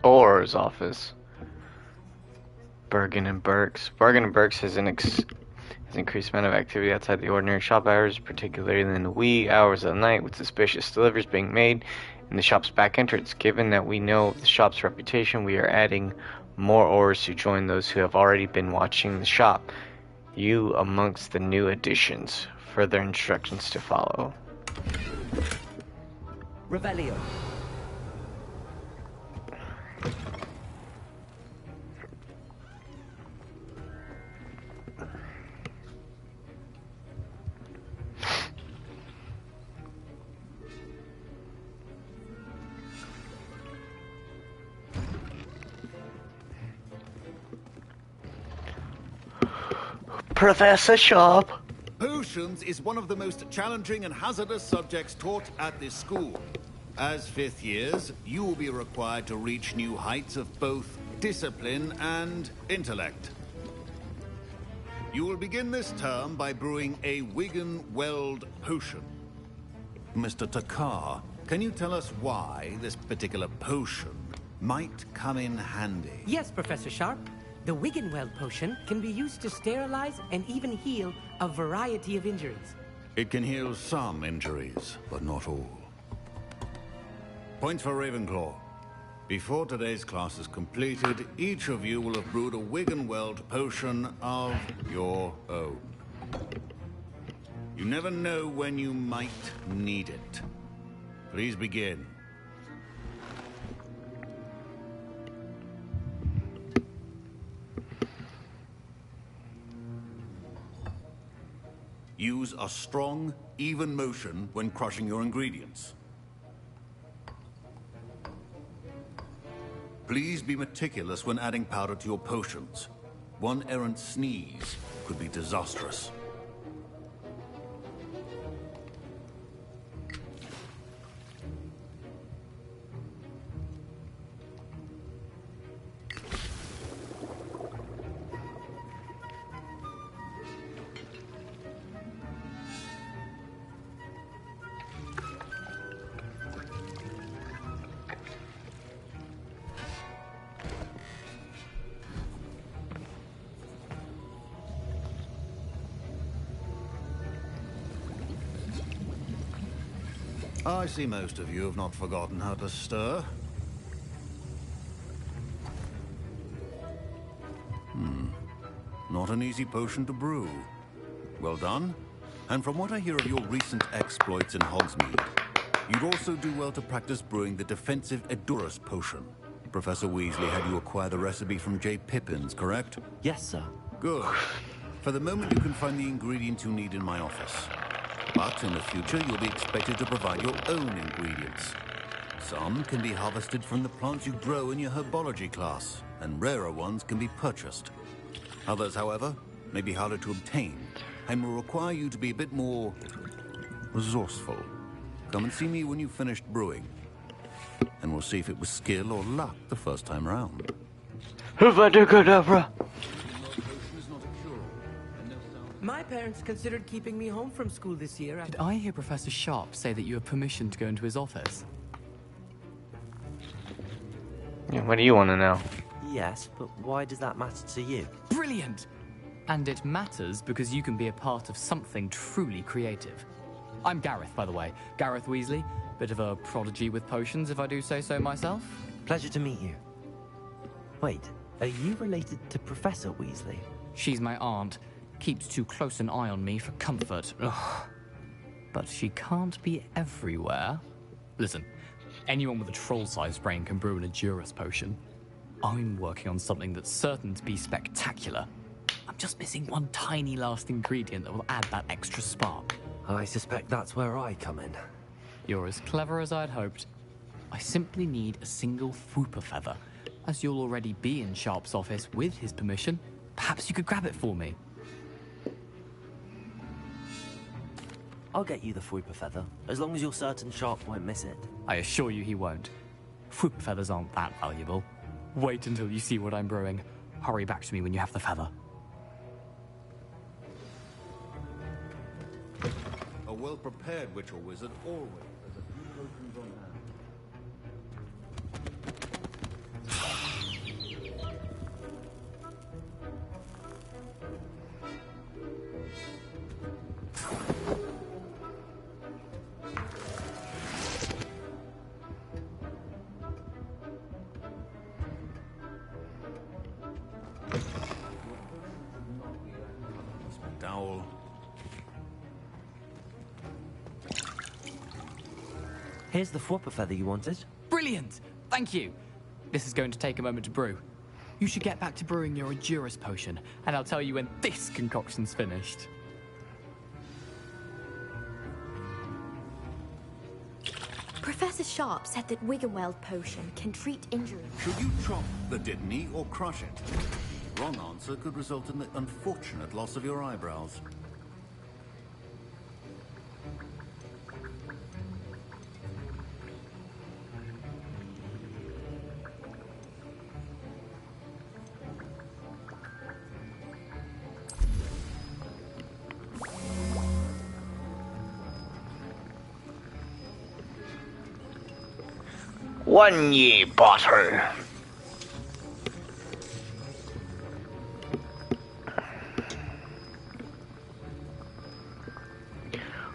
Orr's office. Bergen and Burks. Bergen and Burks has increased amount of activity outside the ordinary shop hours, particularly in the wee hours of the night, with suspicious deliveries being made in the shop's back entrance. Given that we know of the shop's reputation, we are adding more Orrs to join those who have already been watching the shop. You amongst the new additions. Further instructions to follow. Revelio. Professor Sharp. Potions is one of the most challenging and hazardous subjects taught at this school. As fifth years, you will be required to reach new heights of both discipline and intellect. You will begin this term by brewing a Wigan-Weld potion. Mr. Takar, can you tell us why this particular potion might come in handy? Yes, Professor Sharp. The Wigan-Weld potion can be used to sterilize and even heal a variety of injuries. It can heal some injuries, but not all. Points for Ravenclaw. Before today's class is completed, each of you will have brewed a Wigan-Weld potion of your own. You never know when you might need it. Please begin. Use a strong, even motion when crushing your ingredients. Please be meticulous when adding powder to your potions. One errant sneeze could be disastrous. I see most of you have not forgotten how to stir. Not an easy potion to brew. Well done. And from what I hear of your recent exploits in Hogsmeade, you'd also do well to practice brewing the defensive Edurus potion. Professor Weasley had you acquire the recipe from J. Pippins, correct? Yes, sir. Good. For the moment, you can find the ingredients you need in my office. But in the future, you'll be expected to provide your own ingredients. Some can be harvested from the plants you grow in your herbology class, and rarer ones can be purchased. Others, however, may be harder to obtain, and will require you to be a bit more resourceful. Come and see me when you've finished brewing, and we'll see if it was skill or luck the first time round. Kadabra. My parents considered keeping me home from school this year. Did I hear Professor Sharp say that you have permission to go into his office? Yeah, what do you want to know? Yes, but why does that matter to you? Brilliant! And it matters because you can be a part of something truly creative. I'm Gareth, by the way. Gareth Weasley. Bit of a prodigy with potions, if I do say so myself. Pleasure to meet you. Wait, are you related to Professor Weasley? She's my aunt. Keeps too close an eye on me for comfort. Ugh. But she can't be everywhere. Listen, anyone with a troll-sized brain can brew an Edurus potion. I'm working on something that's certain to be spectacular. I'm just missing one tiny last ingredient that will add that extra spark. I suspect that's where I come in. You're as clever as I'd hoped. I simply need a single Fwooper feather. As you'll already be in Sharp's office with his permission, perhaps you could grab it for me. I'll get you the Fwooper feather, as long as you're certain Sharp won't miss it. I assure you he won't. Fwooper feathers aren't that valuable. Wait until you see what I'm brewing. Hurry back to me when you have the feather. A well-prepared witch or wizard always has a few potions on hand. Dowel. Here's the Fwopper feather you wanted. Brilliant! Thank you. This is going to take a moment to brew. You should get back to brewing your Endurus potion, and I'll tell you when this concoction's finished. Professor Sharp said that Wiggenweld potion can treat injuries. Should you chop the Didney or crush it? Wrong answer could result in the unfortunate loss of your eyebrows. One ye bottle.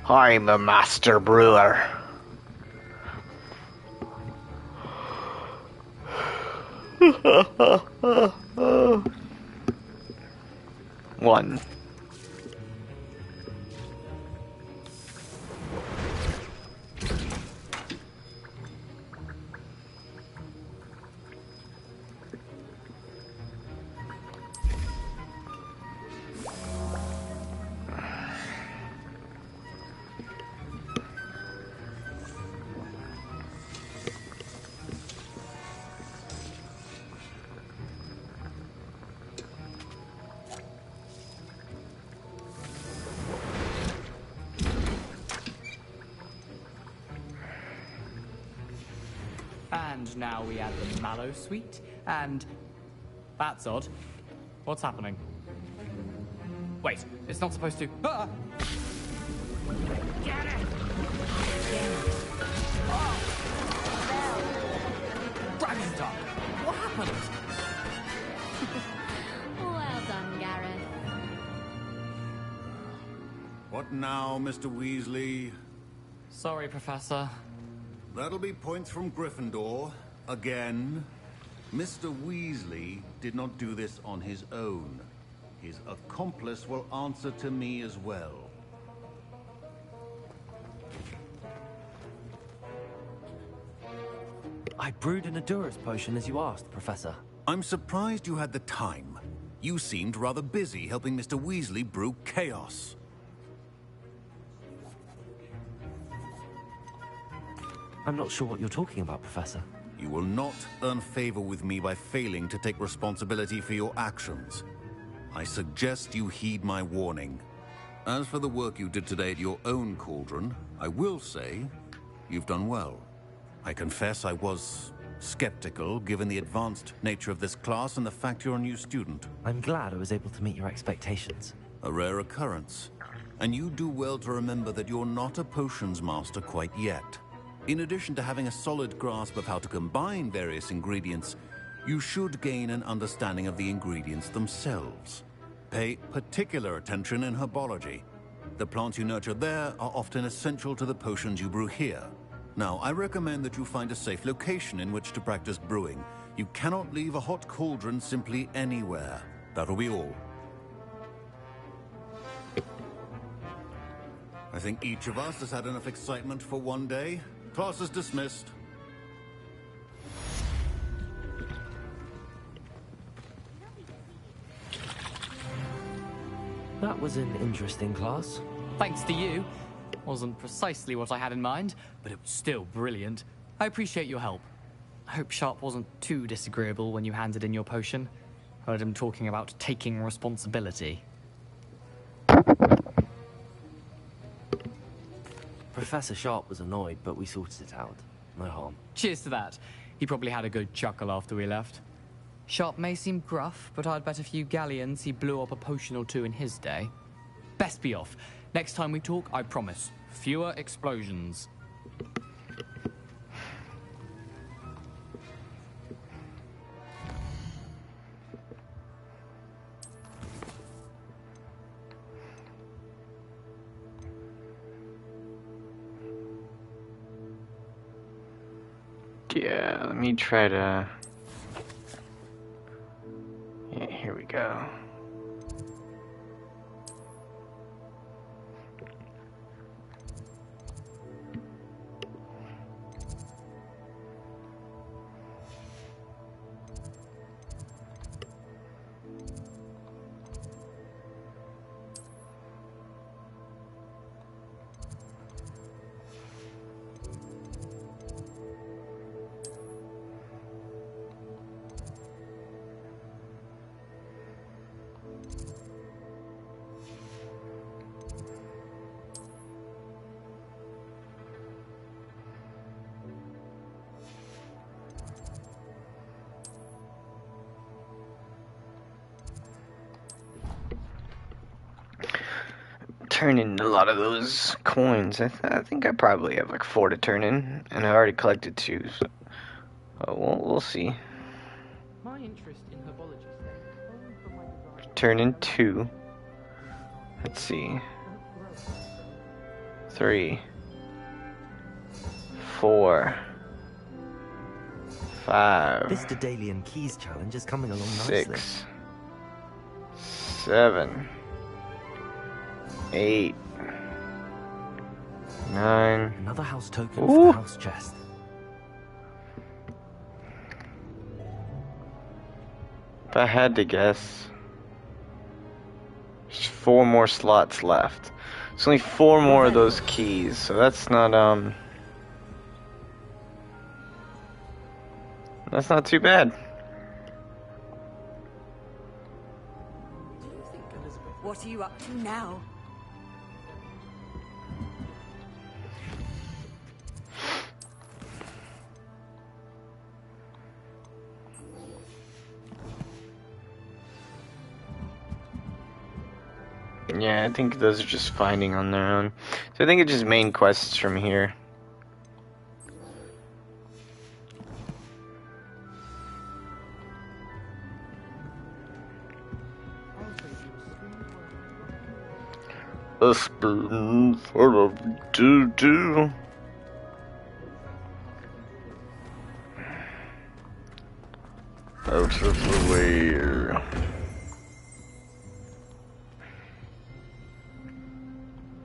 I'm a master brewer. One. And now we add the mallow sweet, and... That's odd. What's happening? Wait, it's not supposed to... Ah! Get it! Oh! Dragon's What happened? Well done, Gareth. What now, Mr. Weasley? Sorry, Professor. That'll be points from Gryffindor. Again. Mr. Weasley did not do this on his own. His accomplice will answer to me as well. I brewed an Endurus potion as you asked, Professor. I'm surprised you had the time. You seemed rather busy helping Mr. Weasley brew chaos. I'm not sure what you're talking about, Professor. You will not earn favor with me by failing to take responsibility for your actions. I suggest you heed my warning. As for the work you did today at your own cauldron, I will say you've done well. I confess I was skeptical, given the advanced nature of this class and the fact you're a new student. I'm glad I was able to meet your expectations. A rare occurrence. And you do well to remember that you're not a potions master quite yet. In addition to having a solid grasp of how to combine various ingredients, you should gain an understanding of the ingredients themselves. Pay particular attention in herbology. The plants you nurture there are often essential to the potions you brew here. Now, I recommend that you find a safe location in which to practice brewing. You cannot leave a hot cauldron simply anywhere. That'll be all. I think each of us has had enough excitement for one day. Class is dismissed. That was an interesting class. Thanks to you. Wasn't precisely what I had in mind, but it was still brilliant. I appreciate your help. I hope Sharp wasn't too disagreeable when you handed in your potion. Heard him talking about taking responsibility. Professor Sharp was annoyed, but we sorted it out. No harm. Cheers to that. He probably had a good chuckle after we left. Sharp may seem gruff, but I'd bet a few galleons he blew up a potion or two in his day. Best be off. Next time we talk, I promise, fewer explosions. Yeah, let me try to... Yeah, here we go. Turn in a lot of those coins. I think I probably have like 4 to turn in, and I already collected 2. So, we'll see. My interest in herbology stemmed only from my desire. Turn in 2. Let's see. 3, 4, 5. This Daedalian Keys challenge is coming along nicely. 6, 7, 8, 9. Another house token Ooh. for the house chest. If I had to guess, there's 4 more slots left. There's only 4 more of those keys, so that's not too bad. What are you up to now? Yeah, I think those are just finding on their own. So I think it's just main quests from here. A spoon full of doo-doo. Out of the way.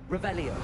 Revelio.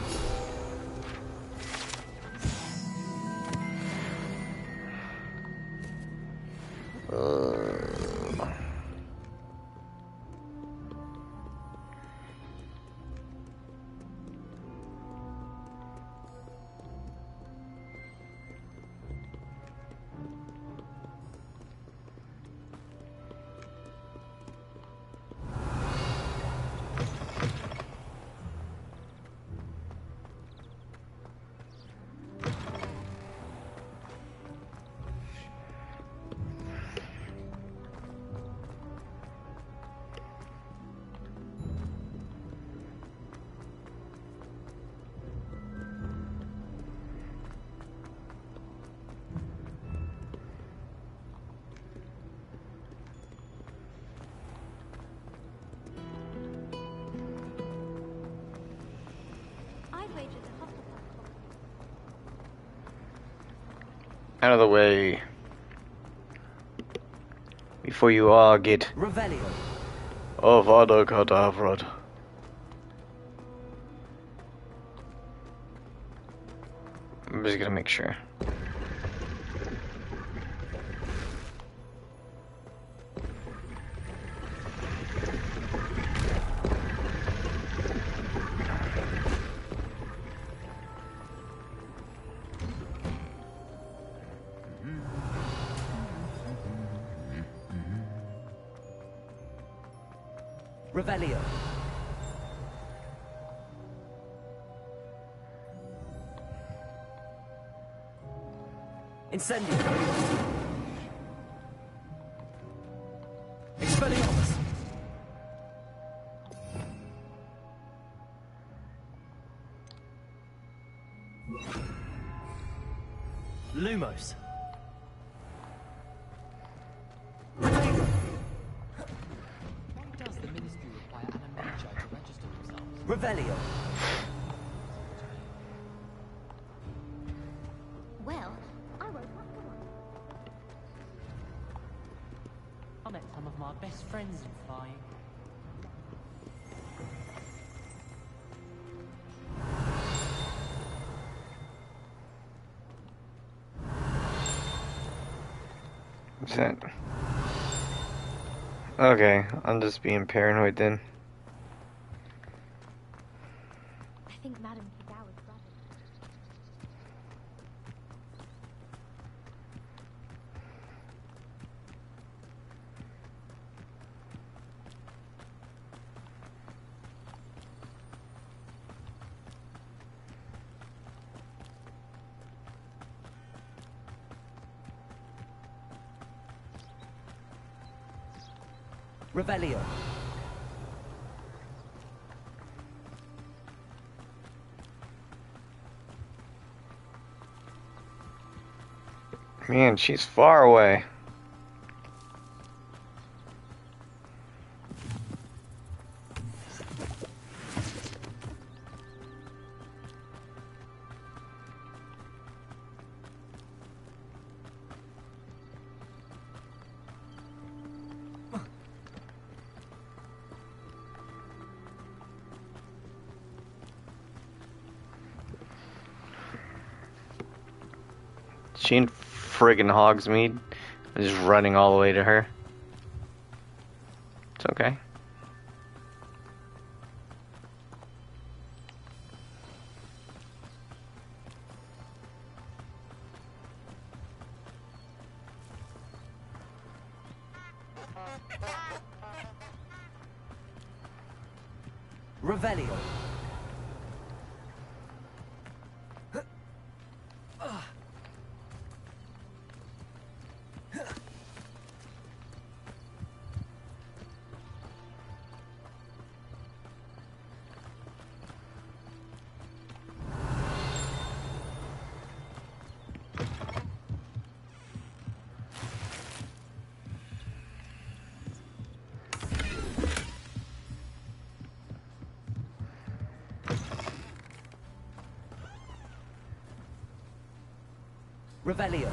Out of the way. Before you all get Revelio. Avada Kedavra. I'm just gonna make sure. Revelio. Incendio. Expelliarmus. Lumos. Why does the ministry require an amateur to register themselves? Revelio. Well, I woke up for one. are best friends in flying. What's that? Okay, I'm just being paranoid then. I think Madame Hidao is right. Revelio. Man, she's far away. She in friggin' Hogsmeade. I'm just running all the way to her. It's okay. Revelio. Revelio.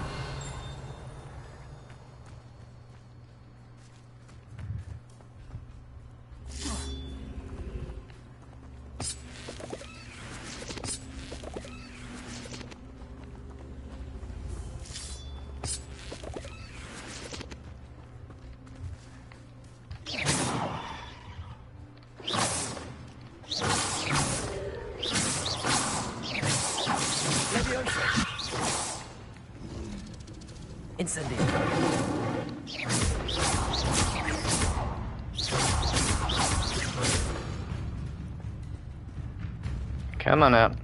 Incendio. Come on out.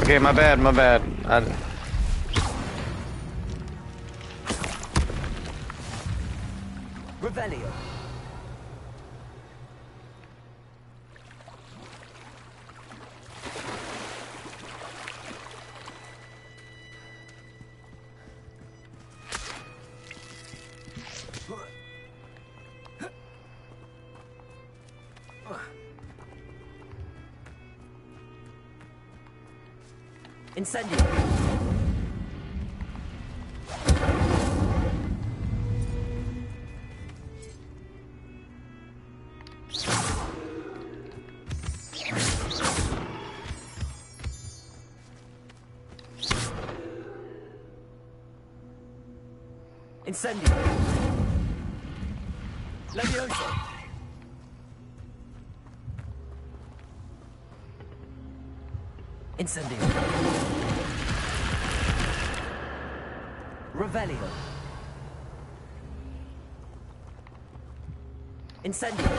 Okay, my bad, my bad. Revelio. Incendio. Incendio. Levioso. Incendio. Revelio. Incendio.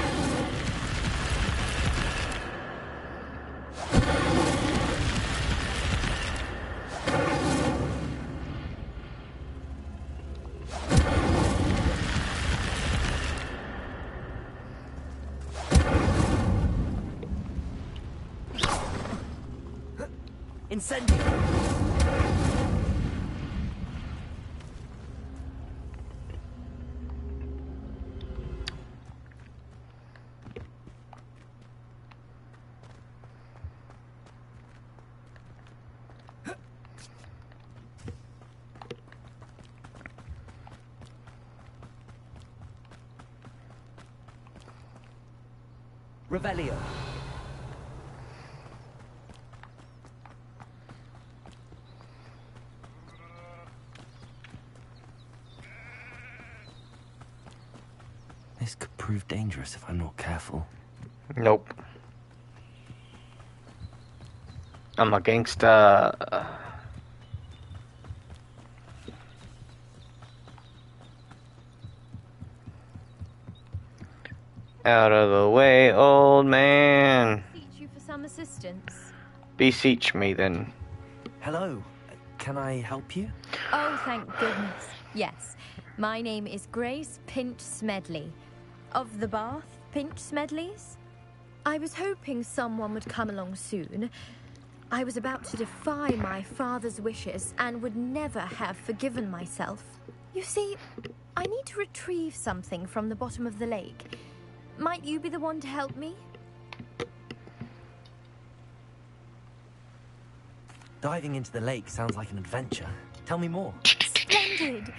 Incendio! Revelio. This could prove dangerous if I'm not careful. Nope. I'm a gangsta. Out of the way, old man. Beseech you for some assistance. Beseech me then. Hello. Can I help you? Oh, thank goodness. Yes. My name is Grace Pinch Smedley. Of the Bath Pinch Smedleys? I was hoping someone would come along soon. I was about to defy my father's wishes and would never have forgiven myself. You see, I need to retrieve something from the bottom of the lake. Might you be the one to help me? Diving into the lake sounds like an adventure. Tell me more. Splendid!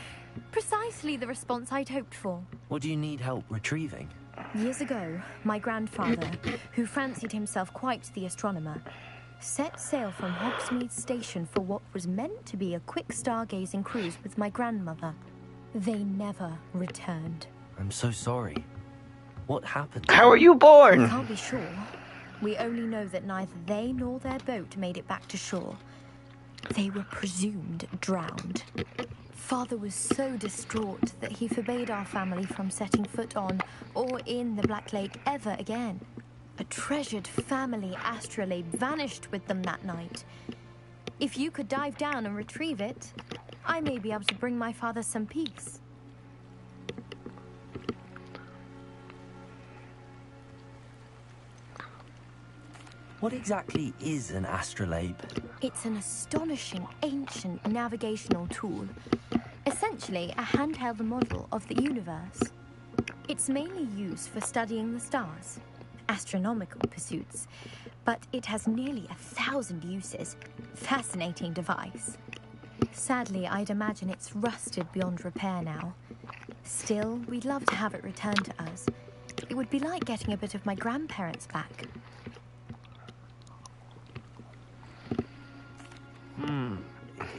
Precisely the response I'd hoped for. What do you need help retrieving? Years ago, my grandfather, who fancied himself quite the astronomer, set sail from Hogsmeade Station for what was meant to be a quick stargazing cruise with my grandmother. They never returned. I'm so sorry. What happened? How are you We born? can't be sure. We only know that neither they nor their boat made it back to shore. They were presumed drowned. Father was so distraught that he forbade our family from setting foot on or in the Black Lake ever again. A treasured family astrolabe vanished with them that night. If you could dive down and retrieve it, I may be able to bring my father some peace. What exactly is an astrolabe? It's an astonishing ancient navigational tool. Essentially, a handheld model of the universe. It's mainly used for studying the stars, astronomical pursuits, but it has nearly 1,000 uses. Fascinating device. Sadly, I'd imagine it's rusted beyond repair now. Still, we'd love to have it returned to us. It would be like getting a bit of my grandparents back.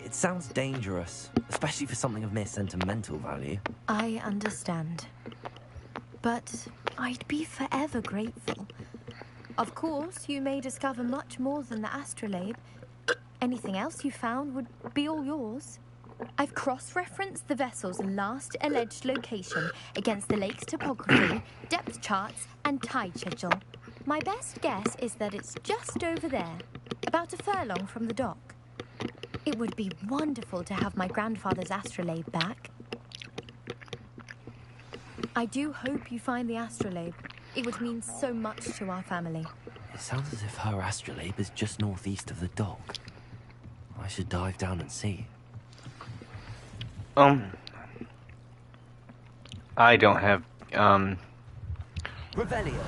It sounds dangerous, especially for something of mere sentimental value. I understand. But I'd be forever grateful. Of course, you may discover much more than the astrolabe. Anything else you found would be all yours. I've cross-referenced the vessel's last alleged location against the lake's topography, depth charts, and tide schedule. My best guess is that it's just over there, about a furlong from the dock. It would be wonderful to have my grandfather's astrolabe back. I do hope you find the astrolabe. It would mean so much to our family. It sounds as if her astrolabe is just northeast of the dock. I should dive down and see. I don't have, Revelio.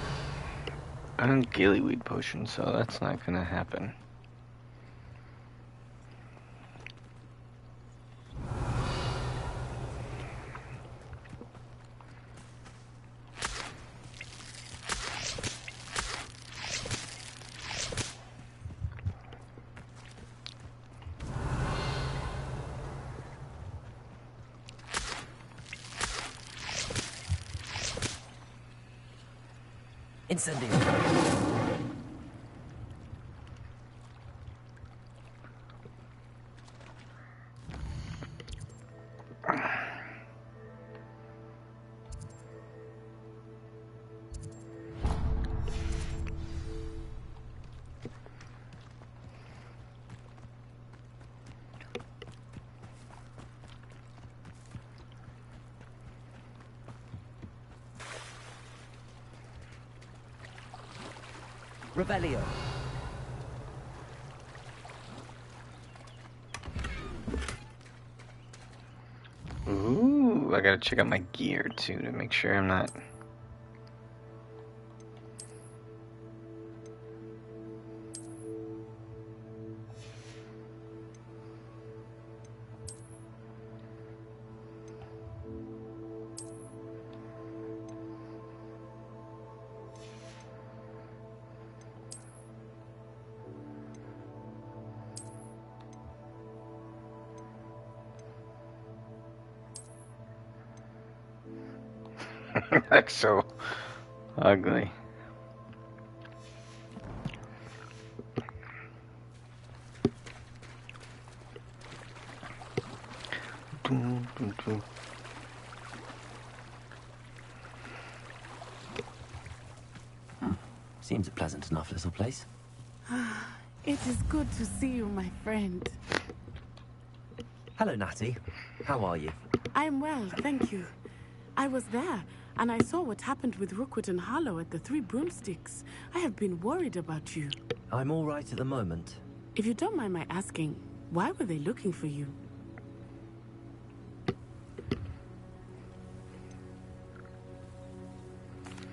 a gillyweed potion, so that's not gonna happen. Incendio. Revelio. I gotta check out my gear too to make sure I'm not. That's so ugly. Seems a pleasant enough little place. It is good to see you, my friend. Hello, Natty. How are you? I'm well, thank you. I was there, and I saw what happened with Rookwood and Harlow at the Three Broomsticks. I have been worried about you. I'm all right at the moment. If you don't mind my asking, why were they looking for you?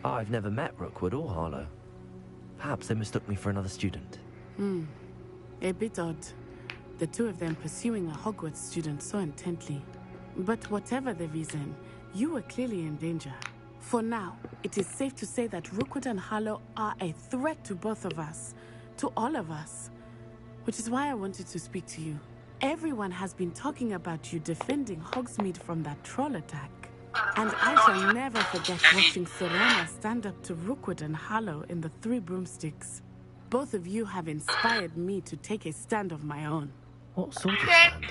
I've never met Rookwood or Harlow. Perhaps they mistook me for another student. A bit odd. The two of them pursuing a Hogwarts student so intently. But whatever the reason, you were clearly in danger. For now, it is safe to say that Rookwood and Harlow are a threat to both of us. To all of us. Which is why I wanted to speak to you. Everyone has been talking about you defending Hogsmeade from that troll attack. And I shall never forget watching Serena stand up to Rookwood and Harlow in the Three Broomsticks. Both of you have inspired me to take a stand of my own. What sort of stand?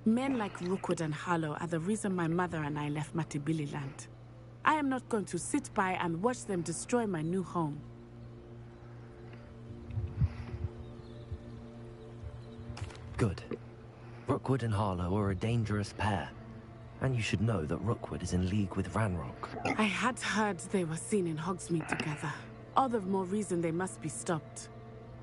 Men like Rookwood and Harlow are the reason my mother and I left Matibili Land. I am not going to sit by and watch them destroy my new home. Good. Rookwood and Harlow are a dangerous pair. And you should know that Rookwood is in league with Ranrock. I had heard they were seen in Hogsmeade together. All the more reason they must be stopped.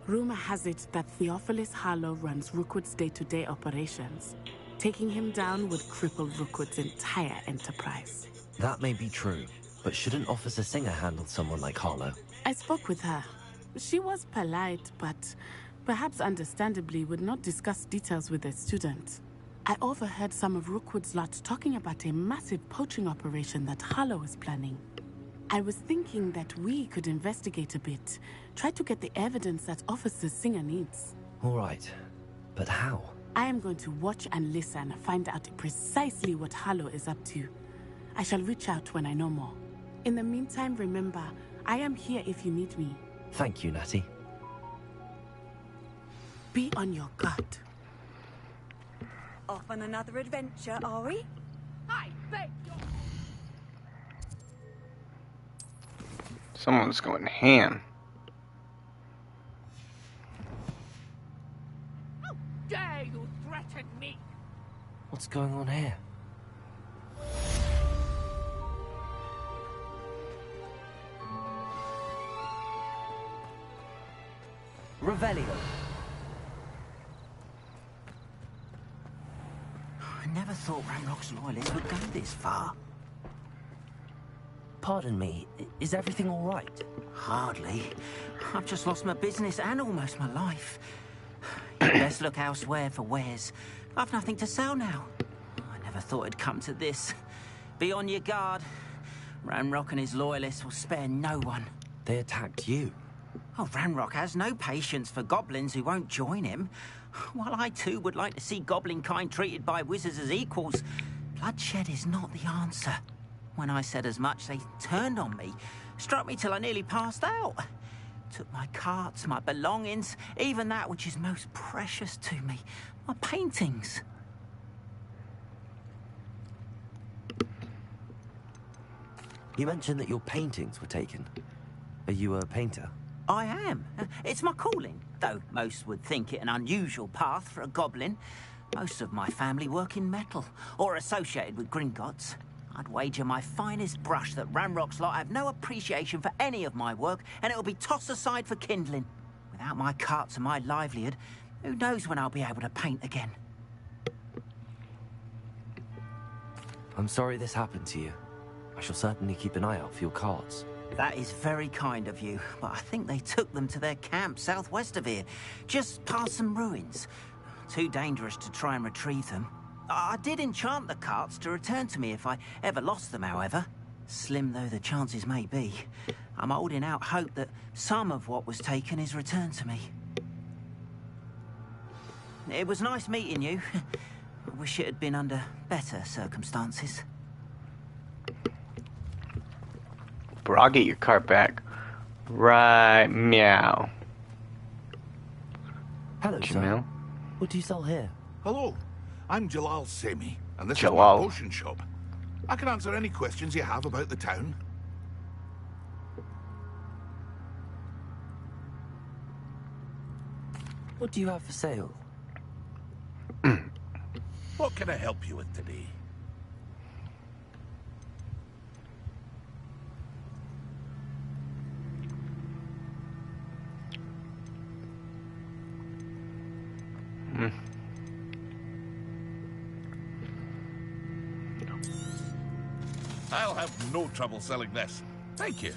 Rumor has it that Theophilus Harlow runs Rookwood's day-to-day operations. Taking him down would cripple Rookwood's entire enterprise. That may be true, but shouldn't Officer Singer handle someone like Harlow? I spoke with her. She was polite, but perhaps understandably would not discuss details with a student. I overheard some of Rookwood's lot talking about a massive poaching operation that Harlow is planning. I was thinking that we could investigate a bit, try to get the evidence that Officer Singer needs. All right, but how? I am going to watch and listen, find out precisely what Harlow is up to. I shall reach out when I know more. In the meantime, remember, I am here if you need me. Thank you, Natty. Be on your guard. Off on another adventure, are we? I beg you. Someone's going ham. How dare you threaten me? What's going on here? Revelio. I never thought Ranrock's loyalists would go this far. Pardon me, is everything all right? Hardly. I've just lost my business and almost my life. You'd best look elsewhere for wares. I've nothing to sell now. I never thought it'd come to this. Be on your guard. Ranrock and his loyalists will spare no one. They attacked you. Oh, Ranrock has no patience for goblins who won't join him. While I too would like to see goblin kind treated by wizards as equals, bloodshed is not the answer. When I said as much, they turned on me, struck me till I nearly passed out. Took my carts, my belongings, even that which is most precious to me, my paintings. You mentioned that your paintings were taken. Are you a painter? I am. It's my calling, though most would think it an unusual path for a goblin. Most of my family work in metal, or associated with Gringotts. I'd wager my finest brush that Ranrock's lot have no appreciation for any of my work, and it'll be tossed aside for kindling. Without my carts and my livelihood, who knows when I'll be able to paint again? I'm sorry this happened to you. I shall certainly keep an eye out for your carts. That is very kind of you, but I think they took them to their camp southwest of here, just past some ruins. Too dangerous to try and retrieve them. I did enchant the carts to return to me if I ever lost them, however. Slim though the chances may be, I'm holding out hope that some of what was taken is returned to me. It was nice meeting you. I wish it had been under better circumstances. Bro, I'll get your cart back. Right, meow. Hello, Jamil. sir. What do you sell here? Hello, I'm Jalal Semi, and this Jalal. is my potion shop. I can answer any questions you have about the town. What do you have for sale? What can I help you with today? I'll have no trouble selling this. Thank you.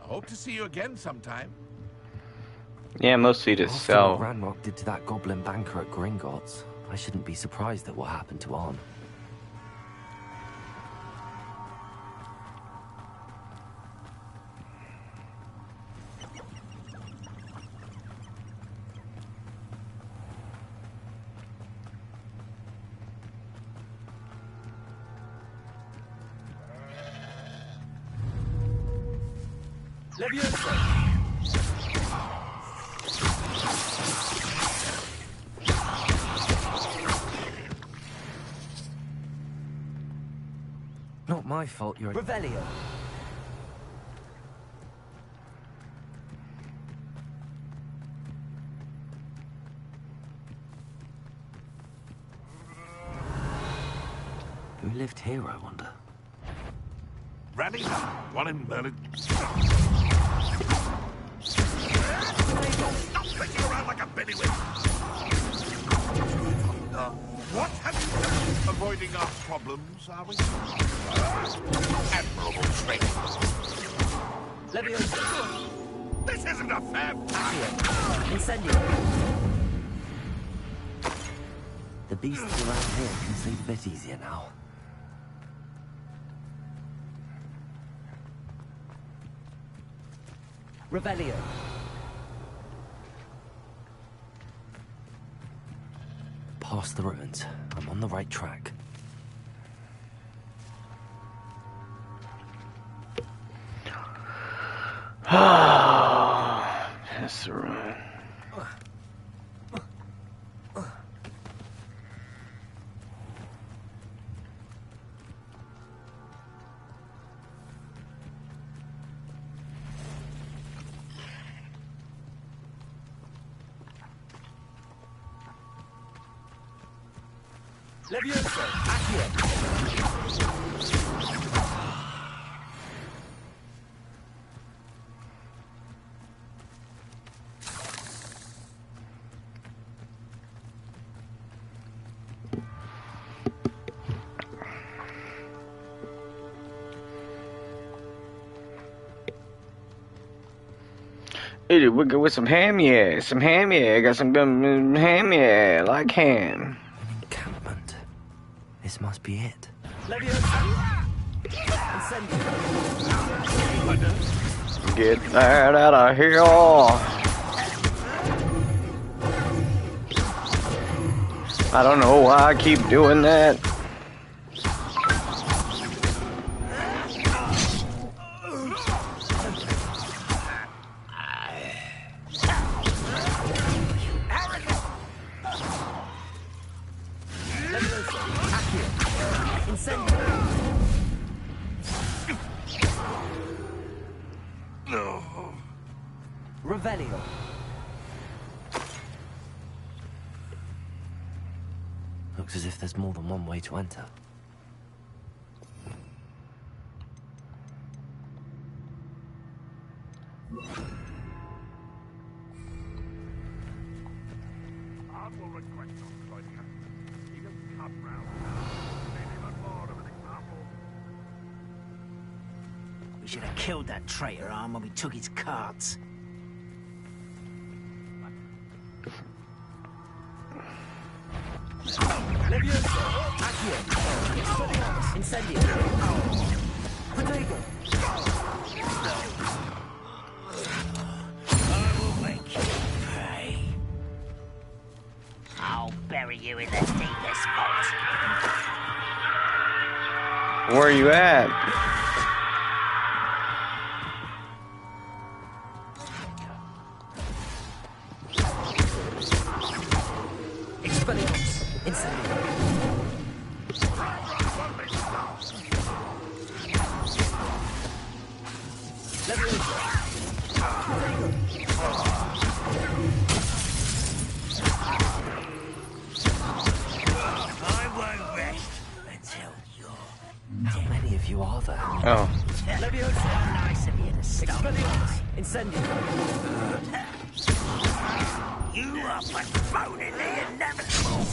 I hope to see you again sometime. Yeah, mostly to After what sell. Ranrock did to that goblin banker at Gringotts, I shouldn't be surprised at what happened to Arn. Not my fault you're... Revelio. Who lived here, I wonder? Randy, one in Merlin. Stop flicking around like a bellywig! What have you done? Avoiding our problems, are we? Admirable training. This isn't a fair fight! Incendio. The beasts around here can sleep a bit easier now. Revelio. Past the ruins. I'm on the right track. That's the ruin. Levioso. Accio. Hey, we go with some ham, yeah. Some ham, yeah. Got some ham, yeah. Like ham. An encampment. This must be it. Levioso. Incendio. Get that out of here. I don't know why I keep doing that. Revelio. as if there's more than one way to enter. We should have killed that traitor arm when we took his carts. I'll bury you in the deepest vault. Where are you at? How many of you are there? Oh. Nice of you to stop. You are postponing the inevitable.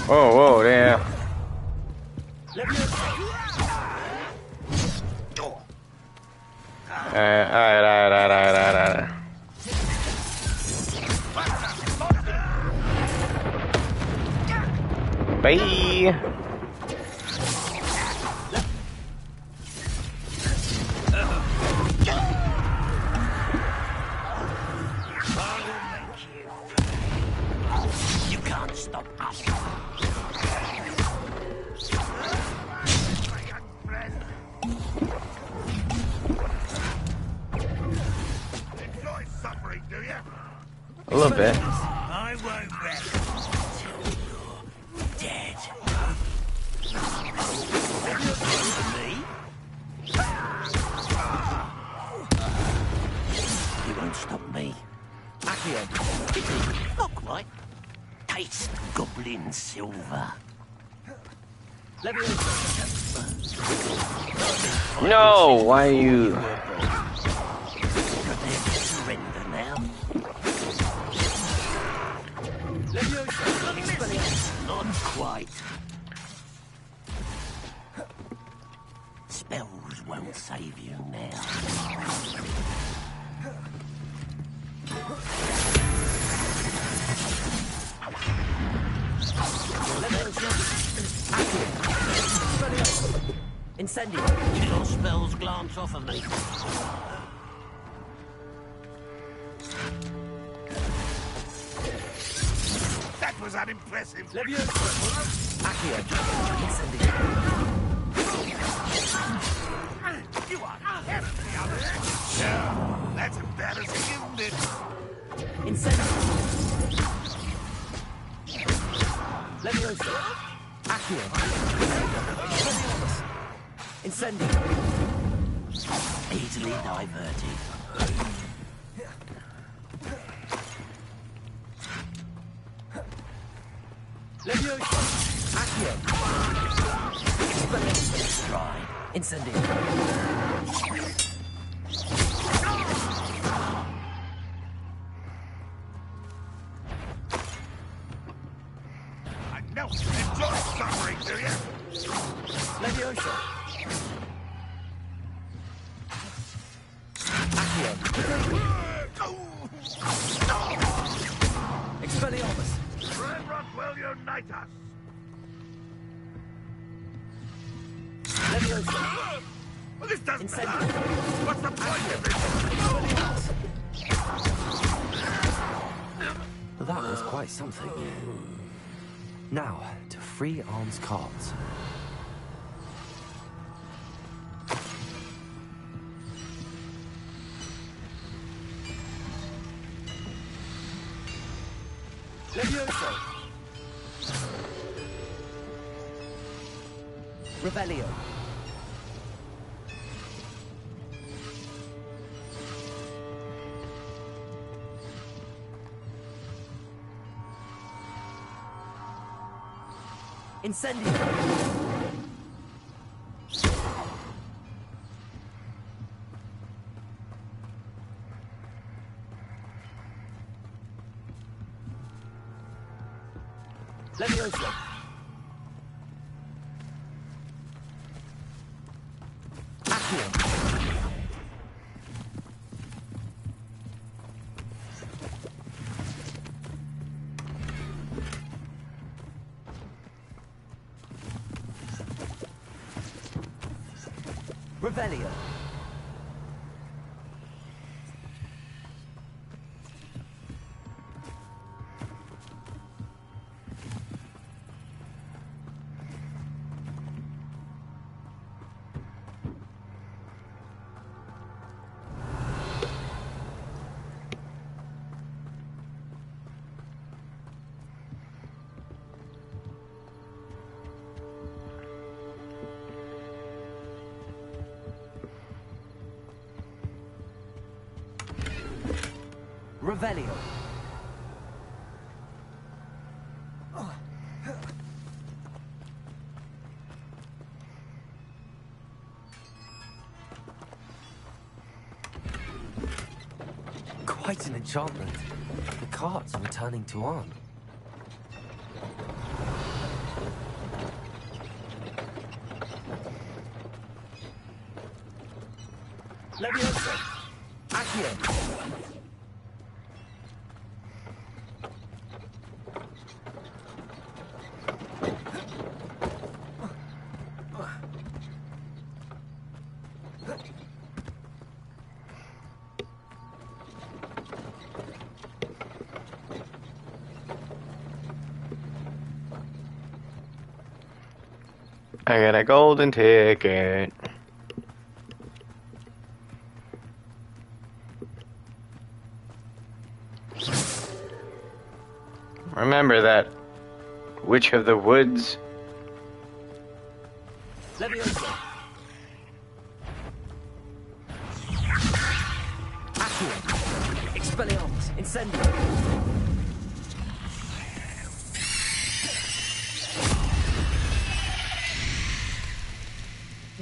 Whoa, whoa, damn. Alright. Bye. You can't stop us. Enjoy suffering, do you? A little bit. I won't rest until you're dead. Me? You won't stop me. Not quite. Taste goblin silver. No, why are you? Prepare to surrender now. Not quite. Spells won't save you now. Incendio. Your spells glance off of me. That was unimpressive. You are heavily out of it. Yeah, that's embarrassing, isn't it? Incendio. Leviosa. Accio. Incendio. Easily diverted. Leviosa. Accio. Stride. Incendio. I know. Enjoy suffering, do you? Leviosa. Accio. Expelliarmus. Red will unite us. Leviosa. Well, this doesn't Incendio. hurt. What's the point of this? That was quite something. Now, to free Arm's cards. Levioso. Revelio. Incendio! Levioso! Accio! Revelio. Revelio. Quite an enchantment. The carts are returning to on. Levioso. Accio. I got a golden ticket. Remember that Witch of the Woods. Levioso. Accio. Expelliarmus. Incendio.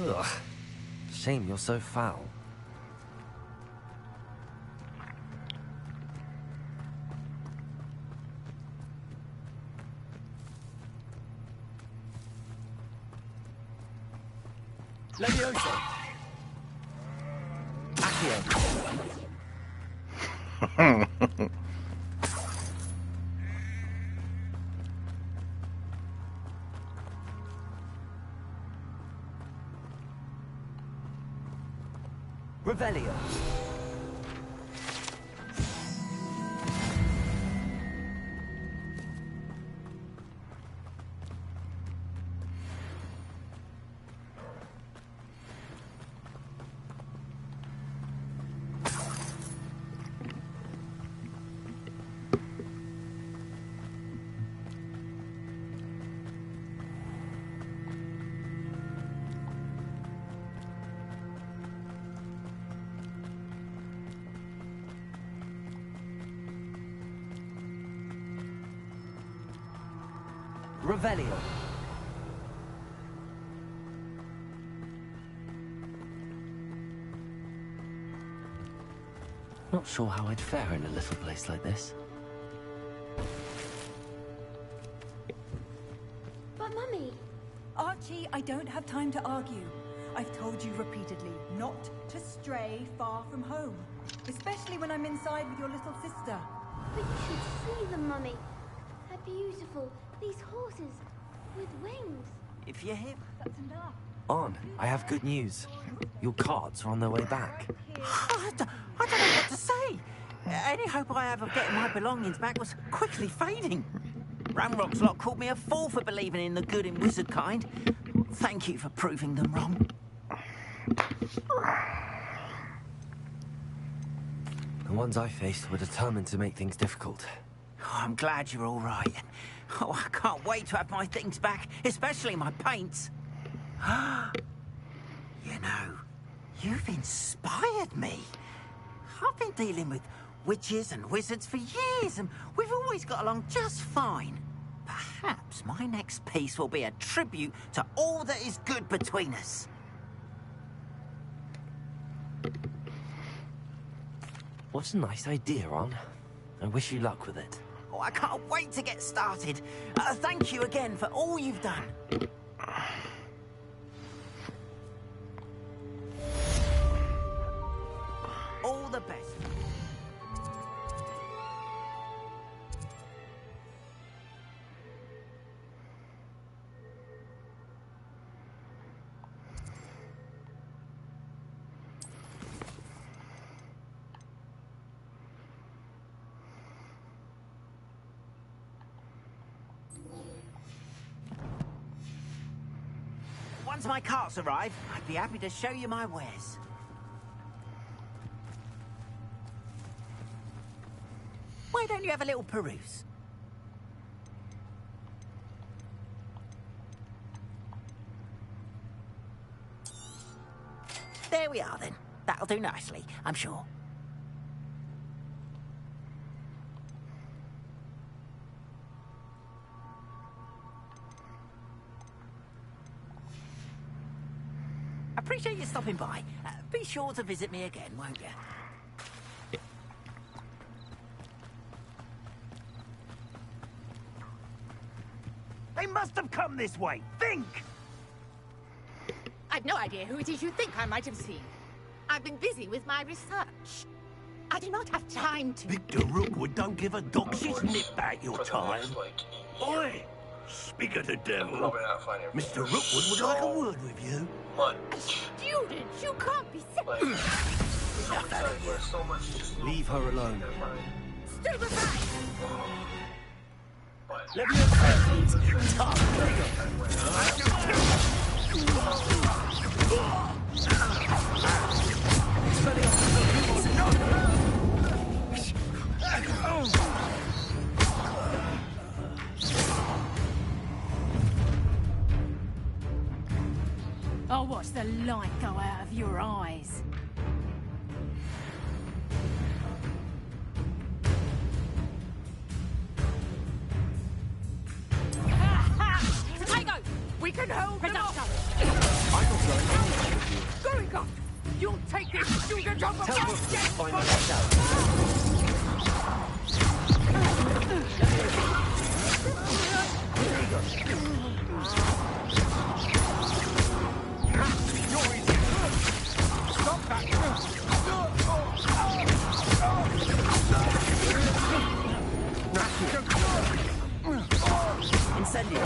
Ugh. Shame you're so foul. Levioso. Accio. Revelio. Revelio. Not sure how I'd fare in a little place like this. But Mummy... Archie, I don't have time to argue. I've told you repeatedly not to stray far from home. Especially when I'm inside with your little sister. But you should see them, Mummy. They're beautiful. These horses with wings. If you're him... That's enough. On, I have good news. Your carts are on their way back. I don't know what to say. Any hope I have of getting my belongings back was quickly fading. Ramrock's lot called me a fool for believing in the good in wizard kind. Thank you for proving them wrong. The ones I faced were determined to make things difficult. Oh, I'm glad you're all right. Oh, I can't wait to have my things back, especially my paints. You know, you've inspired me. I've been dealing with witches and wizards for years, and we've always got along just fine. Perhaps my next piece will be a tribute to all that is good between us. What a nice idea, Ron. I wish you luck with it. Oh, I can't wait to get started. Thank you again for all you've done. All the best. Once my carts arrive, I'd be happy to show you my wares. Why don't you have a little peruse? There we are then. That'll do nicely, I'm sure. Appreciate you stopping by. Be sure to visit me again, won't you? They must have come this way. Think! I've no idea who it is you think I might have seen. I've been busy with my research. I do not have time to... Victor Rookwood don't give a dog shit nip about your time. Oi! Speak of the devil. Mr. Rookwood would like a word with you. Student, you can't be serious. Leave her alone. Stupefy! Let me have I'll watch the light go out of your eyes. Potato! We can hold them off! I'm not going anywhere with you. Going off! You'll take this student off Tell of us my to find myself. Incendio.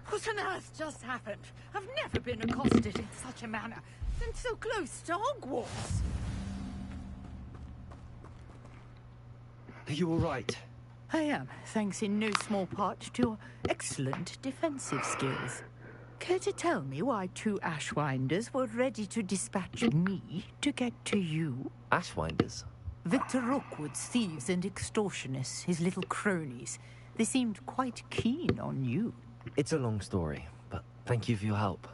What on earth just happened? I've never been accosted in such a manner, and so close to Hogwarts. Are you all right? I am, thanks in no small part to your excellent defensive skills. Care to tell me why two Ashwinders were ready to dispatch me to get to you? Ashwinders? Victor Rookwood's thieves and extortionists, his little cronies. They seemed quite keen on you. It's a long story, but thank you for your help.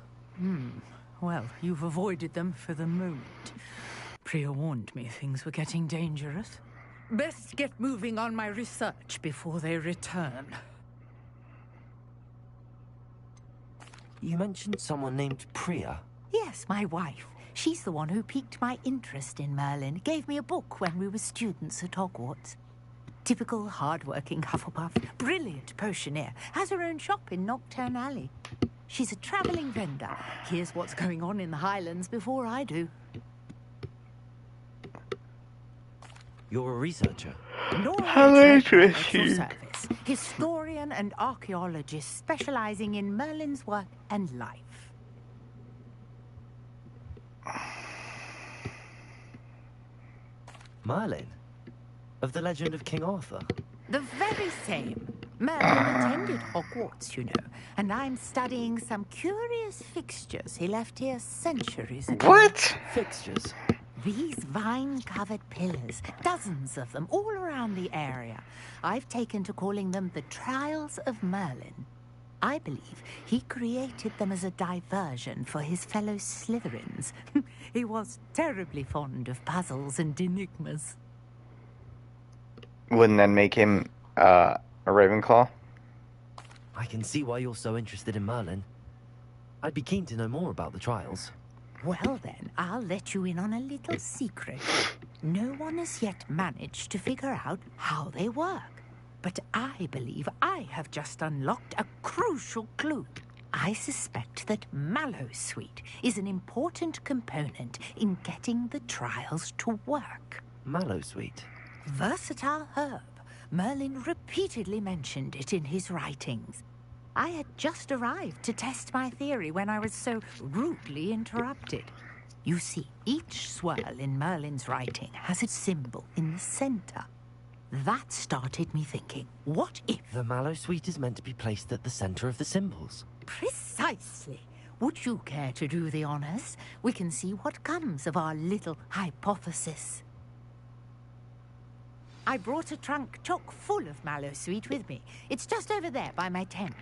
Well, you've avoided them for the moment. Priya warned me things were getting dangerous. Best get moving on my research before they return. You mentioned someone named Priya. Yes, my wife. She's the one who piqued my interest in Merlin. Gave me a book when we were students at Hogwarts. Typical hard-working Hufflepuff. Brilliant potioneer. Has her own shop in Nocturne Alley. She's a travelling vendor. Here's what's going on in the Highlands before I do. You're a researcher. How interesting. Service. Historian and archaeologist specializing in Merlin's work and life. Merlin? Of the legend of King Arthur? The very same. Merlin attended Hogwarts, you know, and I'm studying some curious fixtures he left here centuries ago. What? Fixtures? These vine-covered pillars, dozens of them, all around the area. I've taken to calling them the Trials of Merlin. I believe he created them as a diversion for his fellow Slytherins. He was terribly fond of puzzles and enigmas. Wouldn't that make him a Ravenclaw? I can see why you're so interested in Merlin. I'd be keen to know more about the trials. Well then, I'll let you in on a little secret. No one has yet managed to figure out how they work. But I believe I have just unlocked a crucial clue. I suspect that Mallowsweet is an important component in getting the trials to work. Mallowsweet? Versatile herb. Merlin repeatedly mentioned it in his writings. I had just arrived to test my theory when I was so rudely interrupted. You see, each swirl in Merlin's writing has a symbol in the center. That started me thinking, what if... The Mallowsweet is meant to be placed at the center of the symbols. Precisely. Would you care to do the honors? We can see what comes of our little hypothesis. I brought a trunk chock full of Mallowsweet with me. It's just over there by my tent.